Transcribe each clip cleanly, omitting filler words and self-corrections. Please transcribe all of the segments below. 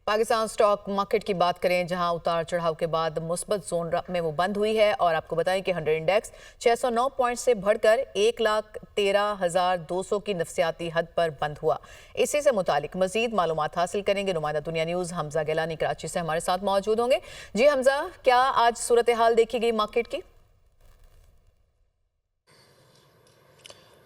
Pakistan stock market की बात करें, जहां उतार चढ़ाव के बाद मुस्बत जोन में वो बंद हुई है और आपको बताएं कि 100 इंडेक्स 609 पॉइंट से बढ़कर 1,13,200 की नफसियाती हद पर बंद हुआ। इसी से मुतालिक मजीद मालूमात हासिल करेंगे। नुमाइंदा दुनिया न्यूज़ हमजा गिलानी कराची से हमारे साथ मौजूद होंगे। जी हमजा, क्या आज सूरत हाल देखी गई मार्केट की?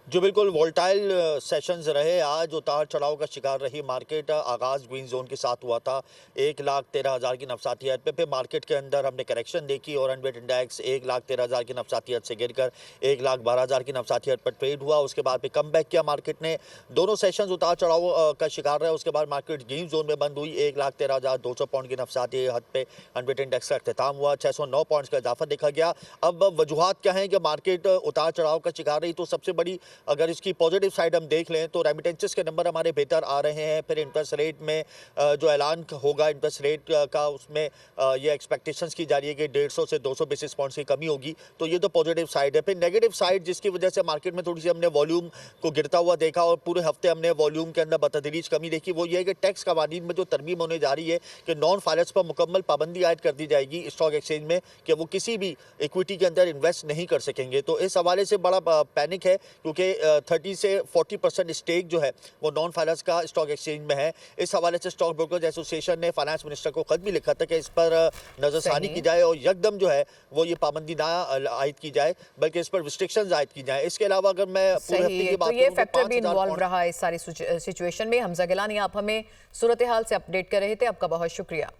जो बिल्कुल वोल्टाइल सेशंस रहे। आज उतार चढ़ाव का शिकार रही मार्केट। आगाज़ ग्रीन जोन के साथ हुआ था 1,13,000 की नफसाती हद पे। फिर मार्केट के अंदर हमने करेक्शन देखी और अनवेट इंडेक्स 1,13,000 की नफसाती हद से गिरकर 1,12,000 की नफसाती हद पर ट्रेड हुआ। उसके बाद फिर कम बैक किया मार्केट ने। दोनों सेशंस उतार चढ़ाव का शिकार रहे। उसके बाद मार्केट ग्रीन जोन में बंद हुई। 1,13,200 पॉइंट की नफसाती हद पे अनवेट इंडेक्स का अख्ताम हुआ। 609 पॉइंट्स का इजाफा देखा गया। अब वजूहात क्या हैं कि मार्केट उतार चढ़ाव का शिकार रही? तो सबसे बड़ी अगर इसकी पॉजिटिव साइड हम देख लें तो रेमिटेंसेस के नंबर हमारे बेहतर आ रहे हैं। फिर इंटरेस्ट रेट में जो ऐलान होगा इंटरेस्ट रेट का, उसमें ये एक्सपेक्टेशंस की जा रही है कि 150 से 200 बेसिस पॉइंट्स की कमी होगी। तो ये तो पॉजिटिव साइड है। फिर नेगेटिव साइड जिसकी वजह से मार्केट में थोड़ी सी हमने वॉल्यूम को गिरता हुआ देखा और पूरे हफ्ते हमने वॉल्यूम के अंदर बतदरीज कमी देखी, वो ये है कि टैक्स कवानीन में जो तरमीम होने जा रही है कि नॉन फाइनेंस पर मुकम्मल पाबंदी आयद कर दी जाएगी स्टॉक एक्सचेंज में कि वो किसी भी इक्विटी के अंदर इन्वेस्ट नहीं कर सकेंगे। तो इस हवाले से बड़ा पैनिक है क्योंकि 30 से 40% स्टेक जो है वो नॉन फाइनेंस का स्टॉक एक्सचेंज में है। इस हवाले से स्टॉक ब्रोकर्स एसोसिएशन ने फाइनेंस मिनिस्टर को खत भी लिखा था कि इस पर नजरसानी की जाए और यकदम जो है वो ये पाबंदी ना आयद की जाए बल्कि इस पर रिस्ट्रिक्शंस आयद की जाए। इसके अलावा अगर मैं पूरे हफ्ते की बात तो ये करूं फैक्टर तो भी इन्वॉल्व रहा है इस सारी सिचुएशन में। हमजा गिलानी आप हमें सूरत हाल से अपडेट कर रहे थे, आपका बहुत शुक्रिया।